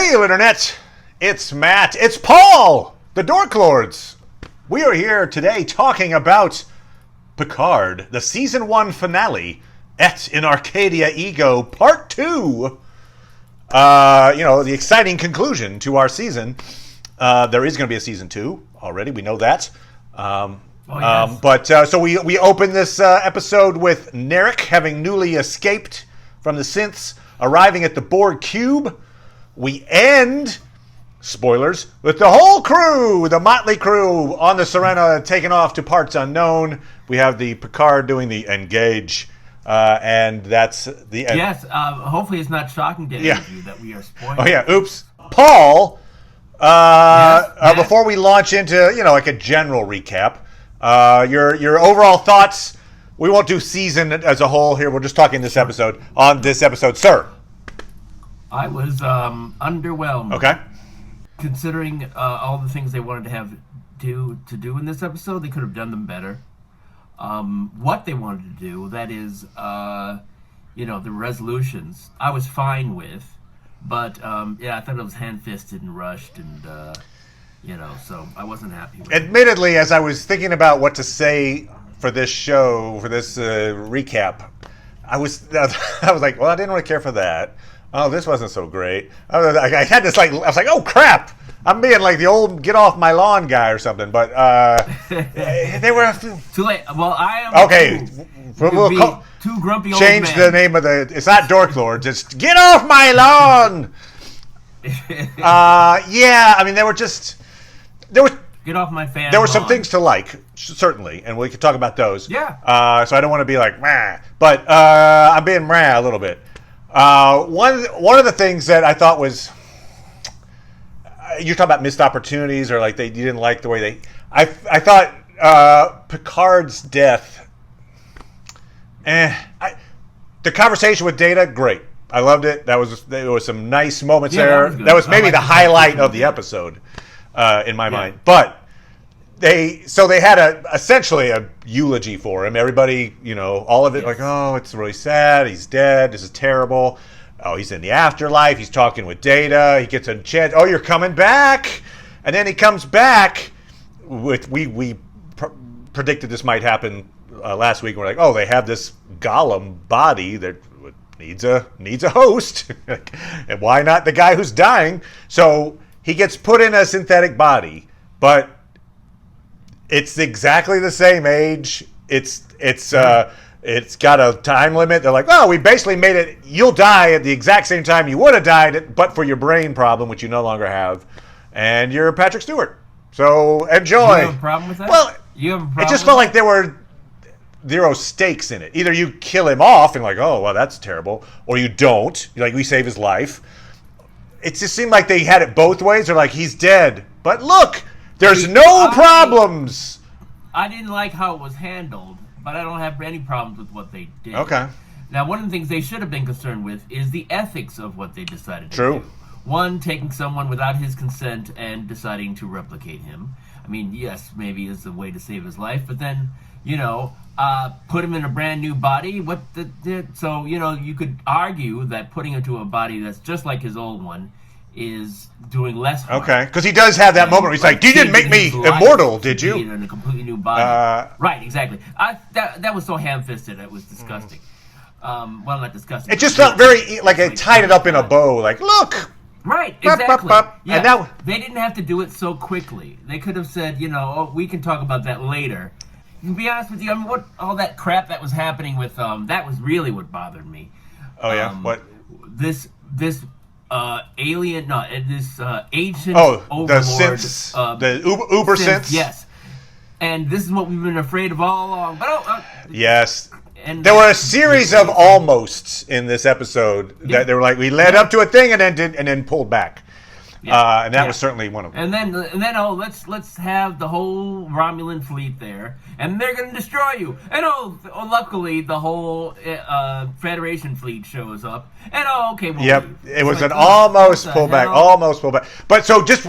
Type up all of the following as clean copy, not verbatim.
Hail, Internet! It's Matt. It's Paul, the Dork Lords. We are here today talking about Picard, the Season 1 finale, in Arcadia Ego, Part 2. The exciting conclusion to our season. There is going to be a Season 2 already. We know that. Yes. So we open this episode with Narak having newly escaped from the synths, arriving at the Borg cube. We end, spoilers, with the whole crew, the motley crew on the Serena taking off to parts unknown. We have the Picard doing the engage, and that's the end. Yes, hopefully it's not shocking to any of you that we are spoiling. Oh yeah, oops. Paul, Yes. before we launch into, like a general recap, your overall thoughts. We won't do season as a whole here. We're just talking on this episode, sir. I was underwhelmed. Okay. Considering all the things they wanted to do in this episode, they could have done them better. What they wanted to do, that is, the resolutions, I was fine with. But, I thought it was hand-fisted and rushed and, so I wasn't happy with it. Admittedly, as I was thinking about what to say for this show, for this recap, I was like, well, I didn't really care for that. Oh, this wasn't so great. I had this I was like, oh crap! I'm being like the old get off my lawn guy or something. But they were too late. Well, I am okay. We'll too grumpy old change man. the name of the. It's not Dork Lord. Just get off my lawn. There was. Get off my fan. There were some lawn. things to like, certainly, and we could talk about those. Yeah. So I don't want to be like, meh, but I'm being meh a little bit. One of the things that I thought was, you're talking about missed opportunities, or like you didn't like the way they. I thought Picard's death. The conversation with Data, great. I loved it. There was some nice moments there. That was maybe the highlight of the episode. In my mind, but they had essentially a eulogy for him. Everybody, all of it, like, oh, it's really sad. He's dead. This is terrible. Oh, he's in the afterlife. He's talking with Data. He gets a chance. Oh, you're coming back, and then he comes back. We predicted this might happen last week. We're like, oh, they have this golem body that needs a host, and why not the guy who's dying? So he gets put in a synthetic body, but it's exactly the same age. It's got a time limit. They're like, oh, we basically made it. You'll die at the exact same time you would have died, but for your brain problem, which you no longer have, and you're Patrick Stewart. So enjoy. You have a problem with that? Well, you have a problem it just felt like there were zero stakes in it. Either you kill him off and like, oh, well, that's terrible, or you don't. Like, we save his life. It just seemed like they had it both ways. They're like, he's dead. But look, there's no problems. I didn't like how it was handled, but I don't have any problems with what they did. Okay. Now, one of the things they should have been concerned with is the ethics of what they decided to True. do. One, taking someone without his consent and deciding to replicate him. I mean, yes, maybe it's a way to save his life, but then, put him in a brand new body. So, you could argue that putting him to a body that's just like his old one is doing less harm. Okay, because he does have that moment where he's like, you didn't make me immortal, did you? In a completely new body. Right, exactly. That was so ham-fisted, it was disgusting. Well, not disgusting. It just felt very, like it tied it up in a bow, like, look. Right, exactly. Yeah, and that, they didn't have to do it so quickly. They could have said, we can talk about that later. To be honest with you, what all that crap that was happening with that was really what bothered me. Oh yeah, what? This alien, no, this ancient overlord. The synths, the uber synths. Yes, and this is what we've been afraid of all along. But yes. And there were a series of almosts in this episode that they were like, we led up to a thing and then pulled back. Yeah. And that was certainly one of them. And then let's have the whole Romulan fleet there, and they're going to destroy you. And luckily the whole Federation fleet shows up. And okay, yep, it was an almost pullback, But so just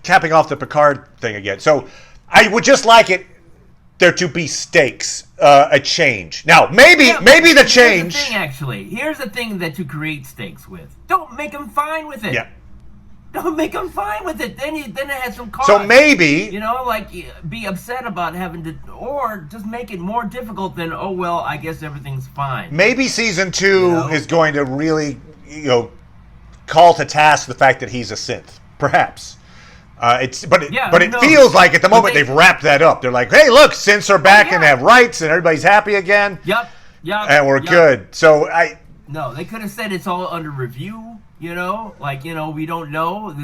capping off the Picard thing again. So I would just like there to be stakes, a change. Now maybe the change. Here's the thing, actually. Here's the thing that you create stakes with. Don't make them fine with it. Yeah. don't make him fine with it. Then it has some cost. So maybe be upset about having to, or just make it more difficult than I guess everything's fine. Maybe season 2 is going to really call to task the fact that he's a synth, perhaps. It feels like at the moment they've wrapped that up. They're like, hey, look, synths are back and have rights, and everybody's happy again. Yep. And we're good. So No, they could have said it's all under review. We don't know.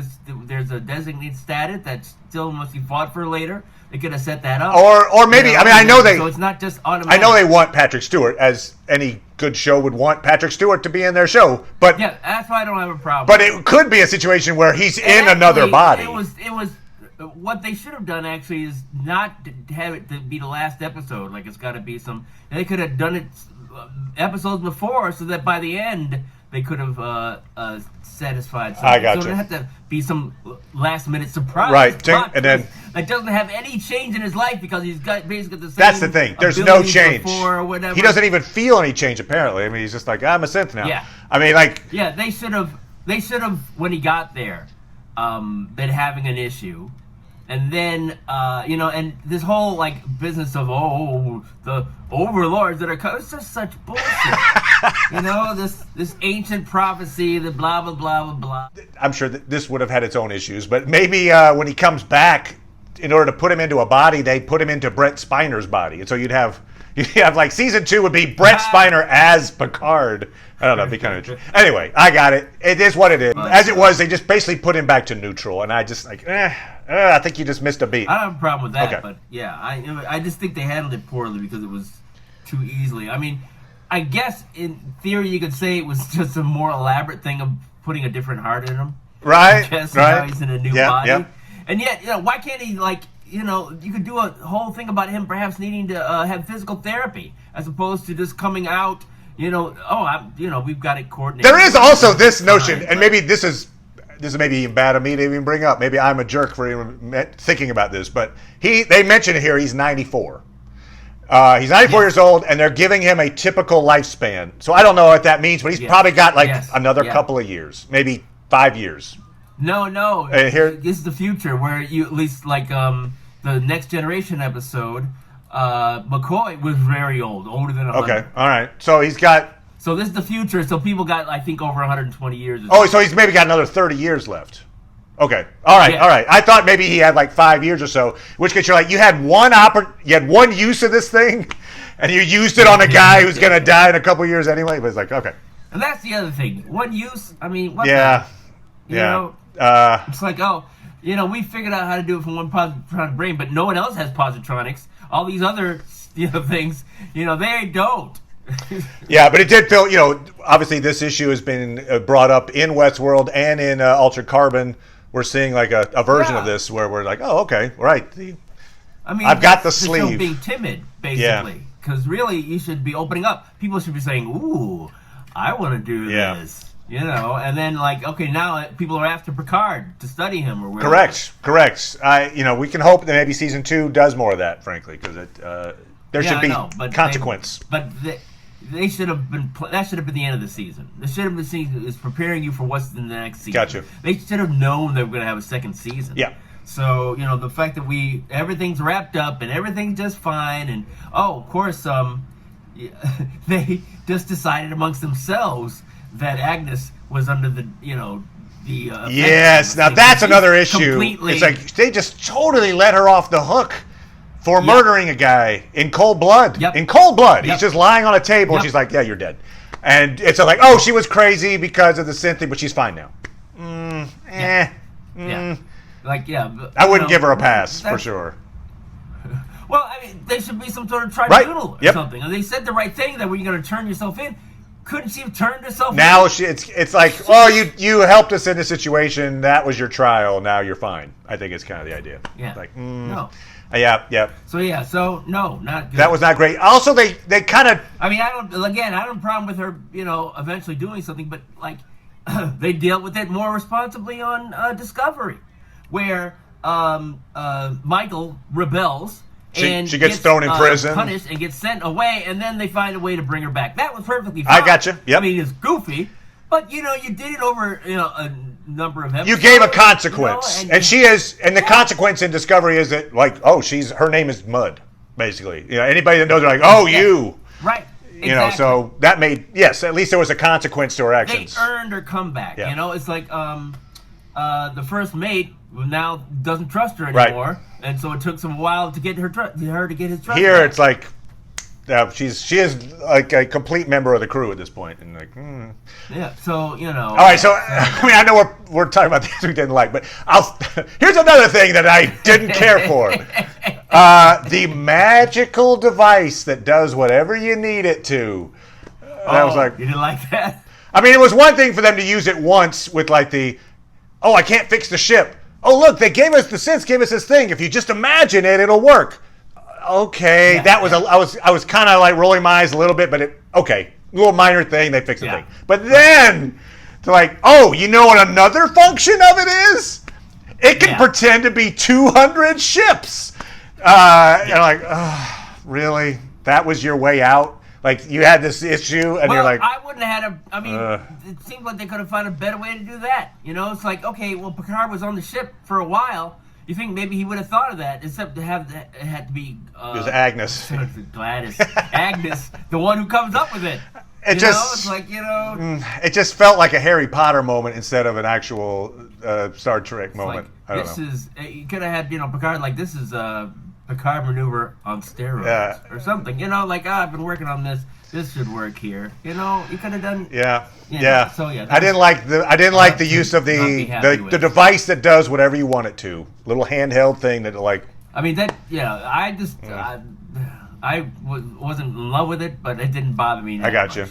There's a designated status that still must be fought for later. They could have set that up. Or maybe, I know they... So it's not just automatic. I know they want Patrick Stewart, as any good show would want Patrick Stewart to be in their show, but... Yeah, that's why I don't have a problem. But it could be a situation where he's in another body. It was... What they should have done, actually, is not to have it to be the last episode. Like, it's got to be some... They could have done it episodes before, so that by the end... They could have satisfied something. I got you. So there had to be some last-minute surprise. Right, and then... That doesn't have any change in his life because he's got basically the same... That's the thing. There's no change. Or whatever. He doesn't even feel any change, apparently. I mean, he's just like, I'm a synth now. Yeah. I mean, like... Yeah, they should have, when he got there, been having an issue. And then, and this whole, business of, the overlords that are coming, it's just such bullshit. This ancient prophecy, the blah, blah, blah, blah, blah. I'm sure that this would have had its own issues, but maybe when he comes back, in order to put him into a body, they put him into Brett Spiner's body. And so you'd have season 2 would be Brett Spiner as Picard. I don't know, it'd be kind of interesting. Anyway, I got it. It is what it is. As it was, they just basically put him back to neutral, and I just I think you just missed a beat. I don't have a problem with that, Okay. but yeah, I just think they handled it poorly because it was too easily. I mean, I guess in theory you could say it was just a more elaborate thing of putting a different heart in him. Right, I guess right. now he's in a new body. And yet, why can't he, you could do a whole thing about him perhaps needing to have physical therapy as opposed to just coming out, we've got it coordinated. There is also this notion, and maybe this is maybe even bad of me to even bring up. Maybe I'm a jerk for even thinking about this, but they mention it here, he's 94. He's 94 years old, and they're giving him a typical lifespan. So I don't know what that means, but he's probably got another couple of years, maybe 5 years. No. Here, this is the future where you at least the Next Generation episode, McCoy was very old, older than 100. Okay, all right. So he's got... So this is the future, so people got, I think, over 120 years. So he's maybe got another 30 years left. Okay, all right. I thought maybe he had 5 years or so, which case you're you had one use of this thing, and you used it on a guy who's going to die in a couple years anyway, but it's okay. And that's the other thing. One use, I mean, what it's we figured out how to do it from one positronic brain, but no one else has positronics. All these other things, they don't. Yeah, but it did feel, obviously this issue has been brought up in Westworld and in Altered Carbon. We're seeing a version of this where we're okay, right. I've got the sleeve. The show being timid, basically. Because really, you should be opening up. People should be saying, ooh, I want to do this. And then now people are after Picard to study him or whatever. Correct. We can hope that maybe season 2 does more of that, frankly, because there should be consequence. They should have been. That should have been the end of the season. The should have been season is preparing you for what's in the next season. Gotcha. They should have known they were going to have a second season. Yeah. So the fact that everything's wrapped up and everything's just fine, and of course, they just decided amongst themselves that Agnes was under the yes. Now that's another issue. Completely. It's they just totally let her off the hook for murdering a guy in cold blood. Yep. In cold blood. Yep. He's just lying on a table, and she's like, yeah, you're dead. And it's she was crazy because of the synth, but she's fine now. Yeah. I wouldn't give her a pass, for sure. Well, I mean, there should be some sort of tribunal or something. And they said the right thing, that when you're going to turn yourself in, couldn't she have turned herself now in? It's you helped us in the situation, that was your trial, now you're fine. I think it's kind of the idea. Yeah. No. Yeah. So no, not good. That was not great. Also, they kind of... I don't have a problem with her, eventually doing something, but, they dealt with it more responsibly on Discovery, where Michael rebels, and she gets thrown in prison, punished, and gets sent away, and then they find a way to bring her back. That was perfectly fine. I gotcha. Yep. It's goofy, But you did it over a number of episodes. You gave a consequence, and the consequence in Discovery is that her name is Mud, basically. Anybody that knows her, like, you. Right. Exactly. So that made at least there was a consequence to her actions. They earned her comeback. Yeah. It's like the first mate now doesn't trust her anymore, and so it took some while to get her to get his trust. Here back. it's like she is like a complete member of the crew at this point, and Yeah. So All right. So I know we're talking about things we didn't like, but here's another thing that I didn't care for. The magical device that does whatever you need it to. I was like, you didn't like that? I mean, it was one thing for them to use it once with like I can't fix the ship. Oh, look, the synths gave us this thing. If you just imagine it, it'll work. Okay, that was I was kind of like rolling my eyes a little bit, but little minor thing, they fixed the thing. But then to you know what another function of it is? It can pretend to be 200 ships. Really? That was your way out? Like, you had this issue, and you're like... I wouldn't have had it seems like they could have found a better way to do that. It's like, okay, well, Picard was on the ship for a while. You think maybe he would have thought of that, except to have it had to be... it was Agnes. Gladys. Agnes, the one who comes up with it. It's like, It just felt like a Harry Potter moment instead of an actual Star Trek moment. Like, I don't know. You could have had, Picard, like, this is a Picard maneuver on steroids or something. I've been working on this. This should work here. You could have done. Yeah. So yeah. I didn't like the use of the device that does whatever you want it to. Little handheld thing that I mean that. I just. I wasn't in love with it, but it didn't bother me. I got you.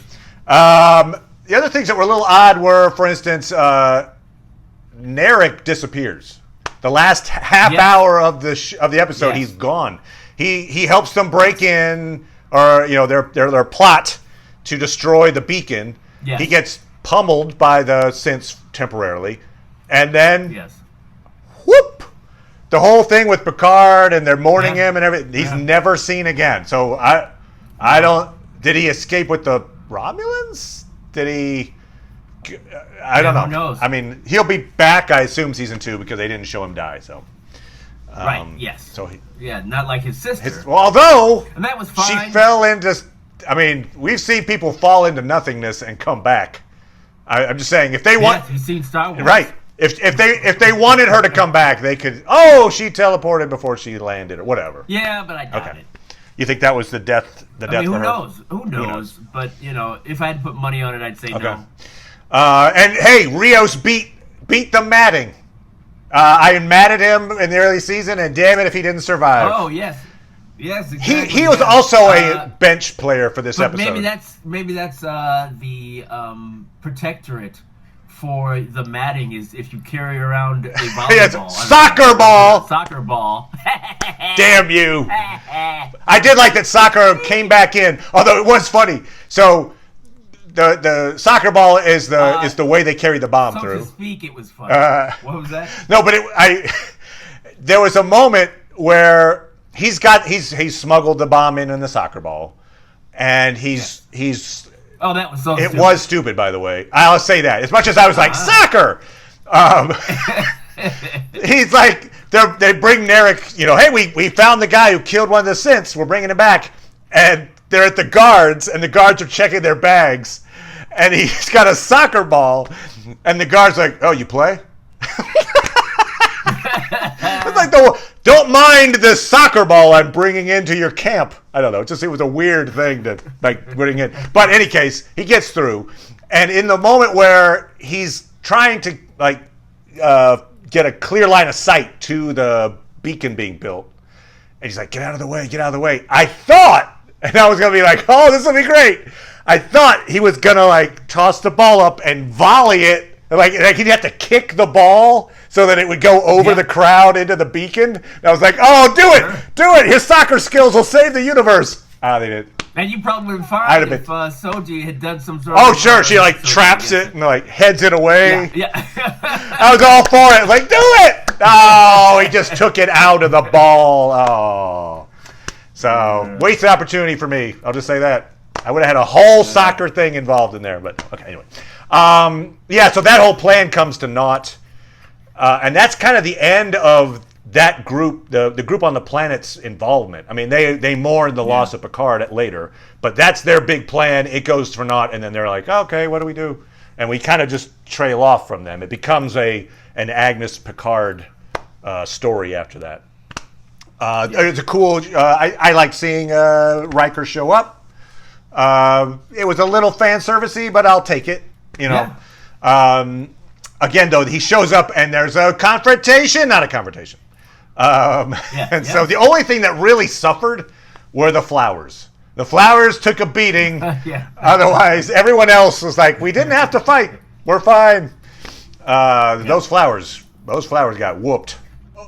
The other things that were a little odd were, for instance, Narak disappears. The last half hour of the episode, he's gone. He helps them break in, or their plot to destroy the beacon. Yes. He gets pummeled by the synths temporarily, and then whoop. The whole thing with Picard and they're mourning him and everything, he's never seen again. So I don't. Did he escape with the Romulans? Did he? I don't know. Who knows? I mean, he'll be back, I assume, season 2 because they didn't show him die. So. Right. Yes. So not like his sister. Although and that was fine. She fell into. I mean, we've seen people fall into nothingness and come back. I'm just saying, if they want, you've seen Star Wars, right? If they wanted her to come back, they could. Oh, she teleported before she landed, or whatever. Yeah, but I doubt it. You think that was the death? Who knows? Who knows? But if I had to put money on it, I'd say no. And hey, Rios beat the matting. I matted him in the early season, and damn it if he didn't survive. Oh yes, exactly. He was also a bench player for this episode. Maybe that's the protectorate for the matting is if you carry around a volleyball. Soccer ball. Damn you. I did like that soccer came back in, although it was funny. So the soccer ball is the way they carry the bomb through. To speak, it was funny. What was that? No, but there was a moment where he's smuggled the bomb in the soccer ball, and he's. Oh, that was so It stupid. was stupid, by the way. I'll say that. As much as I was like, soccer! He's like, they bring Narak, hey, we found the guy who killed one of the synths. We're bringing him back. And they're at the guards, and the guards are checking their bags. And he's got a soccer ball. And the guard's like, oh, you play? It's like, don't mind the soccer ball I'm bringing into your camp. I don't know. It was a weird thing to bring in. But in any case, he gets through. And in the moment where he's trying to get a clear line of sight to the beacon being built, and he's like, get out of the way. I thought, and I was going to be like, oh, this will be great. I thought he was going to toss the ball up and volley it. Like he'd have to kick the ball so that it would go over the crowd into the beacon. And I was like, oh, do it. His soccer skills will save the universe. They did. And you probably would have fine if Soji had done some sort of... Oh, sure. She traps it and heads it away. Yeah. I was all for it. Like, do it. Oh, he just took it out of the ball. Oh. So, wasted opportunity for me. I'll just say that. I would have had a whole soccer thing involved in there. But, okay, anyway. Yeah, so that whole plan comes to naught. And that's kind of the end of that group, the group on the planet's involvement. I mean, they mourn the loss of Picard later, but that's their big plan. It goes for naught, and then they're like, okay, what do we do? And we kind of just trail off from them. It becomes an Agnes Picard story after that. It's a cool. I like seeing Ryker show up. It was a little fan servicey, but I'll take it. You know. Yeah. Again, though, he shows up and there's a confrontation, not a confrontation. So the only thing that really suffered were the flowers. The flowers took a beating. Otherwise, everyone else was like, "We didn't have to fight. We're fine." Those flowers got whooped.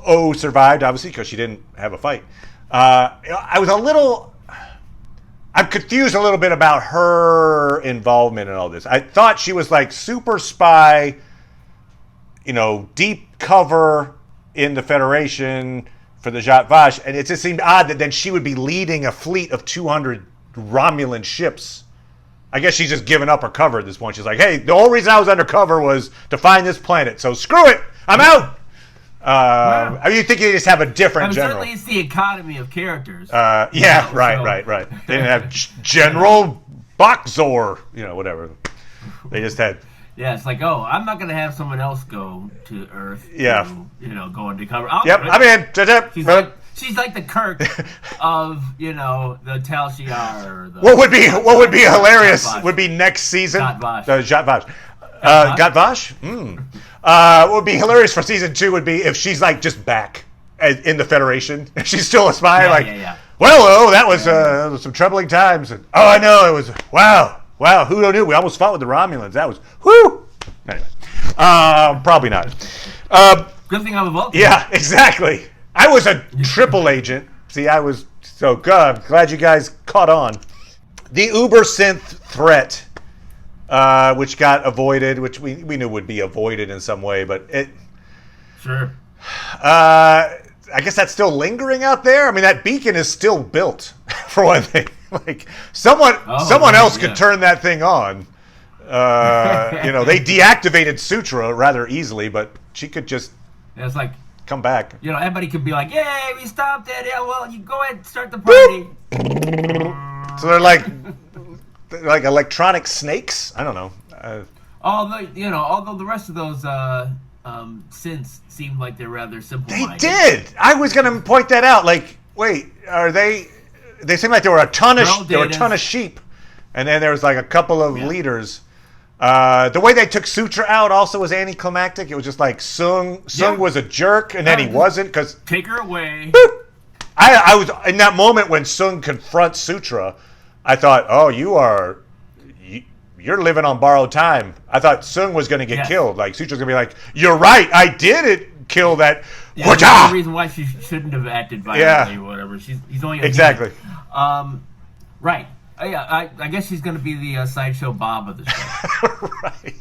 O survived, obviously, because she didn't have a fight. I'm confused a little bit about her involvement in all this. I thought she was like super spy, deep cover in the Federation for the Vash, and it just seemed odd that then she would be leading a fleet of 200 Romulan ships. I guess she's just given up her cover at this point. She's like, hey, the whole reason I was undercover was to find this planet, so screw it, I'm out! I mean, you think they just have a different general? Certainly it's the economy of characters. Right. They didn't have General Bokzor, whatever. They just had... Yeah, it's like, I'm not going to have someone else go to Earth. Yeah. Go undercover. I'm in. She's like the Kirk of, the Tal Shiar. What would be hilarious would be next season. Vash. Vash. Vash? What would be hilarious for season 2 would be if she's like just back in the Federation. If she's still a spy. Well, that was some troubling times. And, I know, it was, wow, who knew? We almost fought with the Romulans. That was, whoo! Anyway, probably not. Good thing I'm a Vulcan. Yeah, exactly. I was a triple agent. See, I was so good. I'm glad you guys caught on. The Uber Synth threat, which got avoided, which we knew would be avoided in some way, but it... Sure. I guess that's still lingering out there. I mean, that beacon is still built, for one thing. Like, someone else could turn that thing on. They deactivated Sutra rather easily, but she could just it's like come back. Everybody could be like, yay, we stopped it. Yeah, well, you go ahead and start the party. So they're like electronic snakes? I don't know. Although the rest of those synths seemed like they're rather simple. They did. I was going to point that out. Like, wait, are they? They seem like there were a ton of sheep, and then there was like a couple of leaders. The way they took Sutra out also was anticlimactic. It was just like Sung was a jerk, and then he wasn't because take her away. Boop. I was in that moment when Sung confronts Sutra. I thought, you're living on borrowed time. I thought Sung was going to get killed. Like Sutra's going to be like, you're right, I did kill that. Yeah, that's the reason why she shouldn't have acted violently or whatever. He's only exactly. Right. I guess she's going to be the sideshow Bob of the show. Right.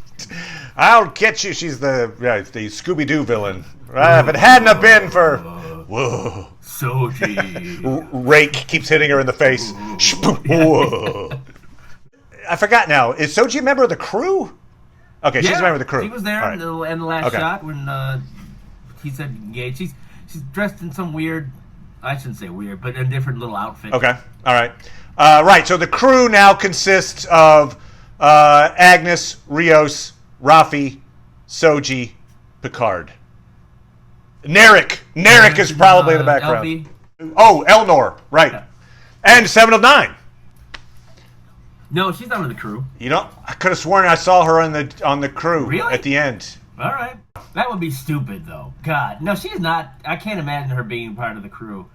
I'll get you. She's the Scooby-Doo villain. If it hadn't have been for... Whoa. Soji. Rake keeps hitting her in the face. Whoa. I forgot now. Is Soji a member of the crew? Okay, she's a member of the crew. She was there in the last shot when he said engaged. She's dressed in some weird... I shouldn't say weird, but a different little outfit. Okay. All right. Right. So the crew now consists of Agnes, Rios, Rafi, Soji, Picard. Narak is probably in the background. Elvie. Oh, Elnor. Right. Yeah. And 7 of 9. No, she's not on the crew. I could have sworn I saw her on the crew really? At the end. All right. That would be stupid, though. God. No, she's not. I can't imagine her being part of the crew.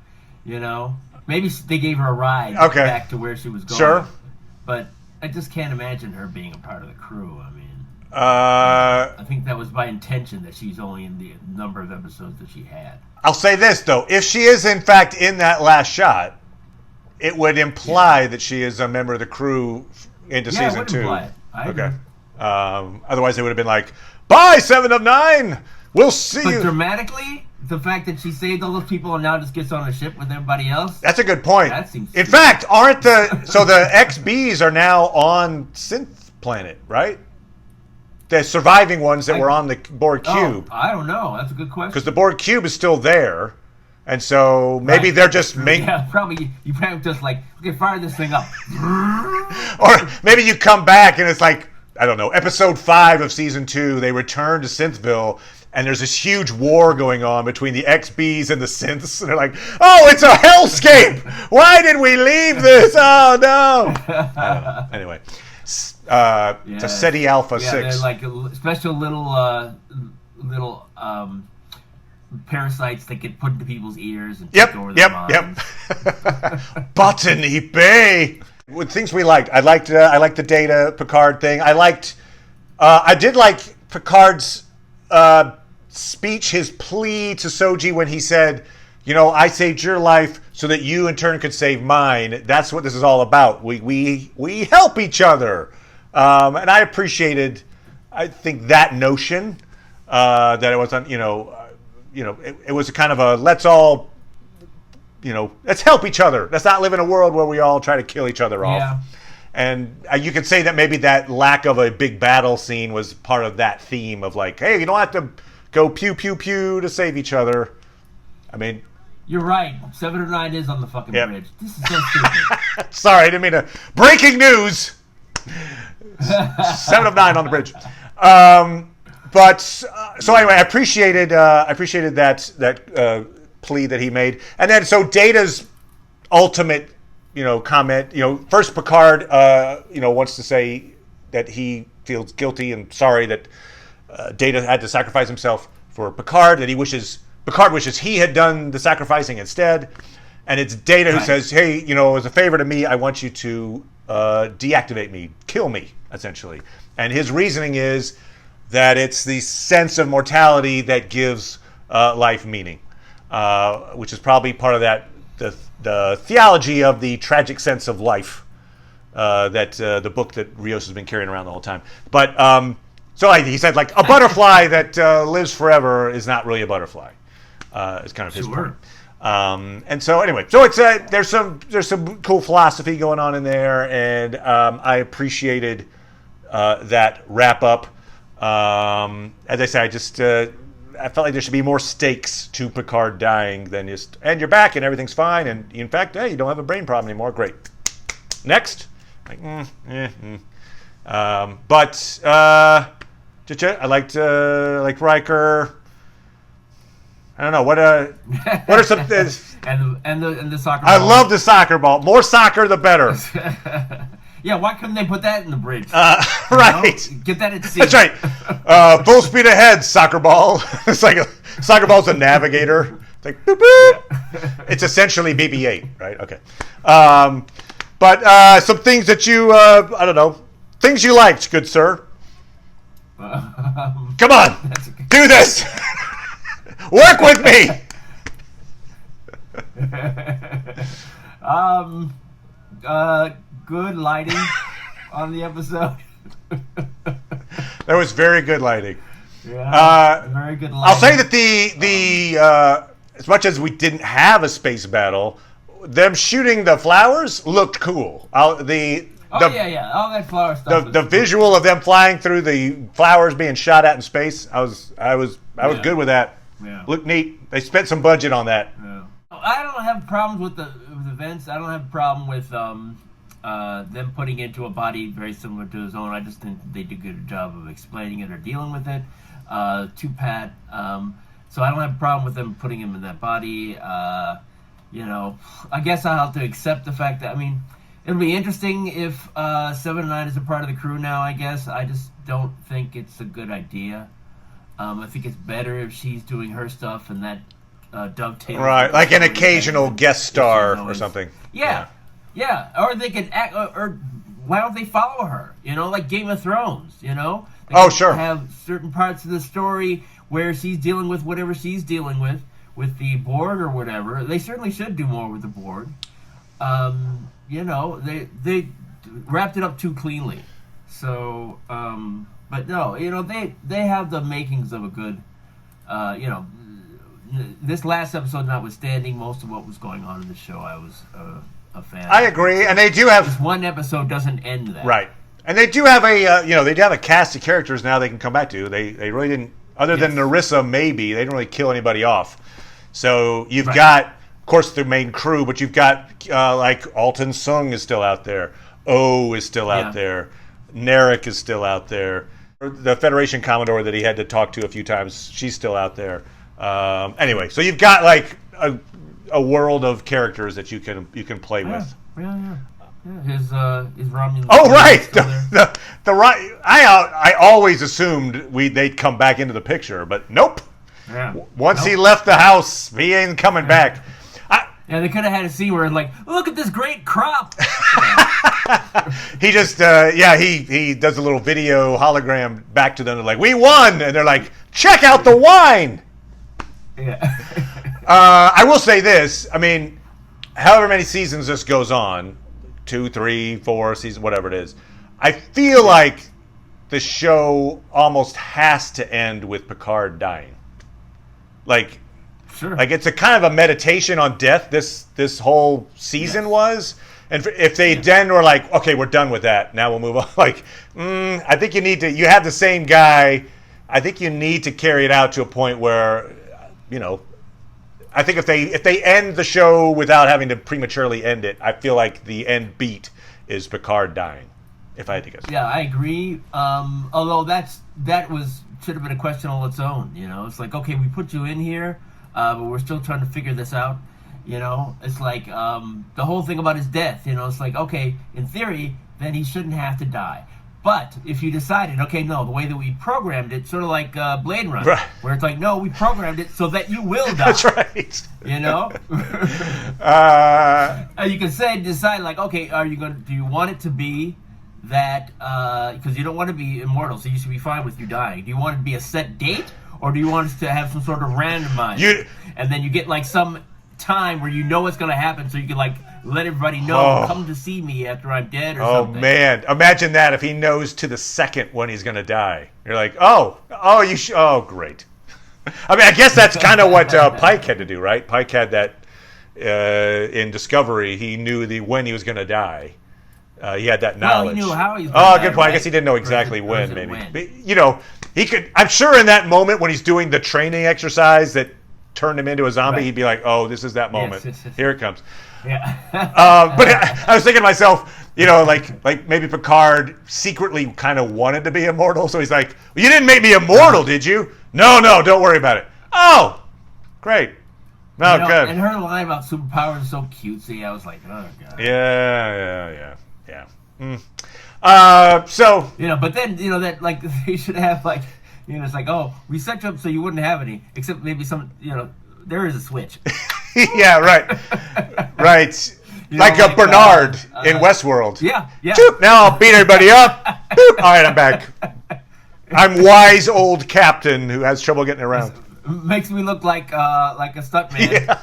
Maybe they gave her a ride back to where she was going. Sure. But I just can't imagine her being a part of the crew. I mean, I think that was by intention that she's only in the number of episodes that she had. I'll say this, though. If she is, in fact, in that last shot, it would imply that she is a member of the crew into season 2. Imply it. I agree. Otherwise, they would have been like, bye, 7 of 9. We'll see you. But dramatically, the fact that she saved all those people and now just gets on a ship with everybody else. That's a good point. That seems in fact, aren't the XBs are now on Synth Planet, right? the surviving ones that were on the Borg cube? I don't know. That's a good question. Because the Borg cube is still there, and so maybe they're just probably you probably just like, okay, fire this thing up. Or maybe you come back and it's like, I don't know, episode 5 of season 2. They return to Synthville. And there's this huge war going on between the XBs and the synths. And they're like, oh, it's a hellscape! Why did we leave this? Oh, no! I don't know. Anyway. It's a SETI Alpha 6. They're like special little parasites that get put into people's ears and take over their minds. Botany Bay! With things we liked. I liked the Data Picard thing. I did like Picard's speech, his plea to Soji when he said, I saved your life so that you in turn could save mine. That's what this is all about. We help each other. And I appreciated, I think, that notion that it was on, it was a kind of a let's all, let's help each other. Let's not live in a world where we all try to kill each other off. Yeah. And you could say that maybe that lack of a big battle scene was part of that theme of like, hey, you don't have to go pew, pew, pew to save each other. I mean... You're right. 7 of 9 is on the fucking bridge. This is so stupid. Sorry, I didn't mean to... Breaking news! 7 of 9 on the bridge. So anyway, I appreciated that plea that he made. And then, so Data's ultimate, comment, first Picard, wants to say that he feels guilty and sorry that Data had to sacrifice himself for Picard, that Picard wishes he had done the sacrificing instead. And it's Data who says, hey, as a favor to me, I want you to deactivate me, kill me, essentially. And his reasoning is that it's the sense of mortality that gives life meaning, which is probably part of that, the theology of the tragic sense of life that the book that Rios has been carrying around the whole time. But so he said, like, a butterfly that lives forever is not really a butterfly. Is kind of his point. And so anyway, so it's there's some cool philosophy going on in there, and I appreciated that wrap up. As I said, I felt like there should be more stakes to Picard dying than just, and you're back and everything's fine, and in fact, hey, you don't have a brain problem anymore. Great. Next. Like, but I liked Ryker. I don't know what are some and the soccer. I love the soccer ball. More soccer, the better. Yeah, why couldn't they put that in the bridge? Right. Get that at sea. That's right. Full speed ahead, soccer ball. It's like soccer ball's a navigator. It's like boop boop. Yeah. It's essentially BB-8, right? Okay. But some things that you I don't know, things you liked, good sir. Come on, do this. Work with me. Good lighting on the episode. There was very good lighting. Yeah, very good lighting. I'll say that the as much as we didn't have a space battle, them shooting the flowers looked cool. All that flower stuff. The visual of them flying through the flowers being shot at in space, I was good with that. Yeah. Looked neat. They spent some budget on that. Yeah. I don't have problems with the events. I don't have a problem with them putting into a body very similar to his own. I just think they do a good job of explaining it or dealing with it. To Pat. So I don't have a problem with them putting him in that body. I guess I'll have to accept the fact that, it'll be interesting if 7 of 9 is a part of the crew now, I guess. I just don't think it's a good idea. I think it's better if she's doing her stuff and that dovetails. Right, like an occasional guest star or something. Yeah. Or they could act, or why don't they follow her? Like Game of Thrones, They sure. have certain parts of the story where she's dealing with whatever she's dealing with the board or whatever. They certainly should do more with the board. They wrapped it up too cleanly. So, but no, they have the makings of a good, this last episode notwithstanding, most of what was going on in the show, I was a fan. I agree, and they do have... This one episode doesn't end that. Right. And they do have they do have a cast of characters now they can come back to. They really didn't, other than Narissa, maybe they didn't really kill anybody off. So you've got, of course, the main crew, but you've got like Alton Sung is still out there, O is still out there, Narak is still out there, the Federation Commodore that he had to talk to a few times, she's still out there. Anyway, so you've got like a world of characters that you can play with. Yeah. His Romulan. Oh right, I always assumed they'd come back into the picture, but nope. Yeah. Once he left the house, he ain't coming back. Yeah, they could have had a scene where like, look at this great crop. He just he does a little video hologram back to them. They're like, we won, and they're like, check out the wine. Yeah. I will say this. I mean, however many seasons this goes on, 2, 3, 4 seasons, whatever it is, I feel like the show almost has to end with Picard dying. Like, sure. Like it's a kind of a meditation on death. This whole season was, and if they then were like, okay, we're done with that. Now we'll move on. Like, I think you have the same guy. I think you need to carry it out to a point where, I think if they end the show without having to prematurely end it, I feel like the end beat is Picard dying. If I had to guess. Yeah, I agree. Although should have been a question all its own. It's like, okay, we put you in here, but we're still trying to figure this out. It's like the whole thing about his death. It's like, okay, in theory, then he shouldn't have to die. But if you decided, okay, no, the way that we programmed it, sort of like Blade Runner, right, where it's like, no, we programmed it so that you will die. That's right. You can decide like, okay, do you want it to be that, because you don't want to be immortal, so you should be fine with you dying. Do you want it to be a set date, or do you want us to have some sort of randomized? And then you get like some time where what's going to happen, so you can like let everybody know, come to see me after I'm dead or something. Oh man, imagine that if he knows to the second when he's going to die. You're like, you should. Oh, great. I mean, I guess that's kind of what Pike had to do, right? Pike had that in Discovery. He knew when he was going to die. He had that knowledge. Well, he knew how he was going to die. Good point. Right? I guess he didn't know exactly when, maybe. But, he could. I'm sure in that moment when he's doing the training exercise that turned him into a zombie, he'd be like, "Oh, this is that moment. Yes. Here it comes." Yeah. But I was thinking to myself, like maybe Picard secretly kind of wanted to be immortal, so he's like, well, "You didn't make me immortal, did you?" No, don't worry about it. Oh, great. No, good. And her line about superpowers is so cutesy. I was like, oh god. Yeah. So but then that like they should have like it's like, oh, we set you up so you wouldn't have any, except maybe some there is a switch. Yeah, right. Like a Bernard in Westworld. Yeah. Choop, now I'll beat everybody up. Boop. All right, I'm back. I'm wise old captain who has trouble getting around. Makes me look like a stuntman. Yeah.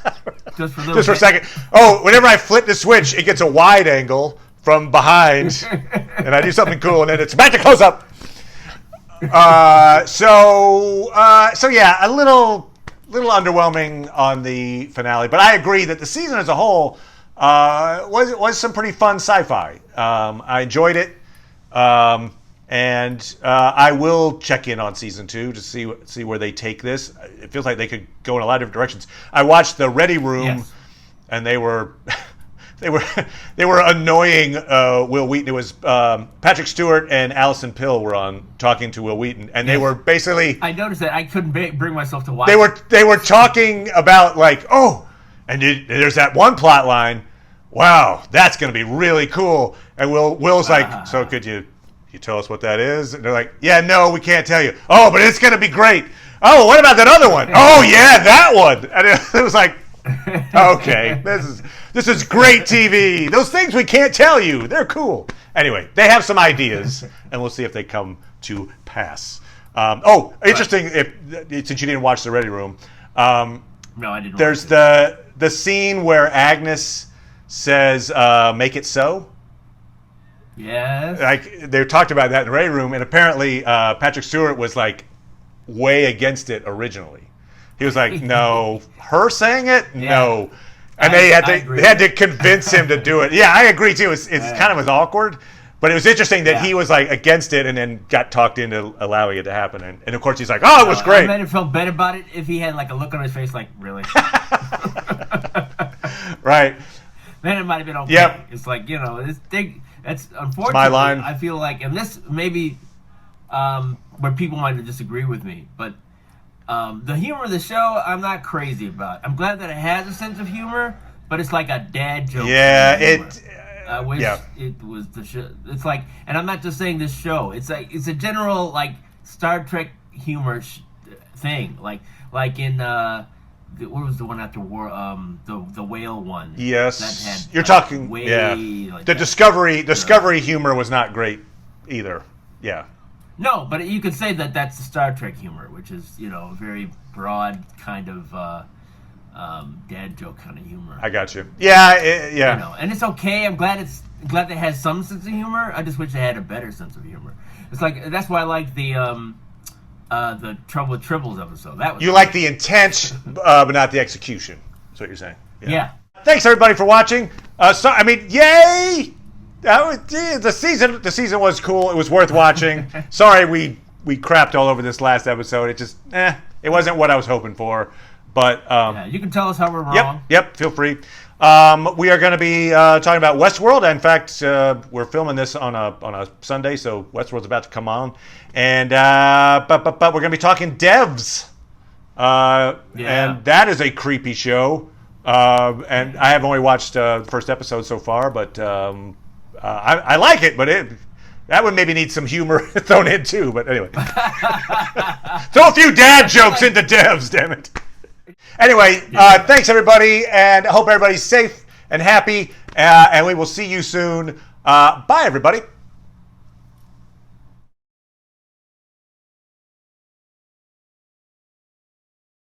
Just for a second. Oh, whenever I flip the switch, it gets a wide angle from behind, and I do something cool, and then it's back to close up. So yeah, a little underwhelming on the finale, but I agree that the season as a whole was some pretty fun sci-fi. I enjoyed it, and I will check in on season 2 to see where they take this. It feels like they could go in a lot of different directions. I watched the Ready Room, and they were annoying Will Wheaton. It was Patrick Stewart and Alison Pill were on talking to Will Wheaton, and they were basically. I noticed that. I couldn't bring myself to watch. They were talking about like, and there's that one plot line. Wow, that's going to be really cool. And Will's like, so could you tell us what that is? And they're like, yeah, no, we can't tell you. Oh, but it's going to be great. Oh, what about that other one? Oh yeah, that one. And it was like, okay, this is great TV. Those things we can't tell you, they're cool. Anyway, they have some ideas, and we'll see if they come to pass. Interesting. Since you didn't watch the Ready Room, no, I didn't. There's the scene where Agnes says, "Make it so." Yes. Like they talked about that in the Ready Room, and apparently Patrick Stewart was like way against it originally. He was like, "No, her saying it, no," and they had to convince him to do it. Yeah, I agree too. It's kind of awkward, But it was interesting that he was like against it and then got talked into allowing it to happen. And of course he's like, oh, it was great. I might have felt better about it if he had like a look on his face like, really? Right. Then it might have been okay. Yep. It's like, that's unfortunately, it's my line. I feel like, and this maybe where people might disagree with me, but the humor of the show, I'm not crazy about. I'm glad that it has a sense of humor, but it's like a dad joke. Yeah, I wish it was the show. It's like, and I'm not just saying this show. It's like it's a general like Star Trek humor thing. Like in what was the one after war? The whale one. Yes, that had, you're talking. Like the Discovery humor was not great either. Yeah. No, but you could say that that's the Star Trek humor, which is a very broad kind of dad joke kind of humor. I got you. Yeah, yeah. And it's okay. I'm glad it has some sense of humor. I just wish it had a better sense of humor. It's like that's why I like the Trouble with Tribbles episode. That was like the intent, but not the execution. That's what you're saying. Yeah. Thanks everybody for watching. Yay! The season was cool. It was worth watching. Sorry we crapped all over this last episode. It just it wasn't what I was hoping for. But you can tell us how we're wrong. Yep. Feel free. We are going to be talking about Westworld. In fact, we're filming this on a Sunday, so Westworld's about to come on, and but we're going to be talking devs, and that is a creepy show. And I have only watched the first episode so far, but I like it. But that would maybe need some humor thrown in too. But anyway, throw a few dad jokes into devs, damn it. Anyway, thanks everybody, and I hope everybody's safe and happy, and we will see you soon. Bye, everybody.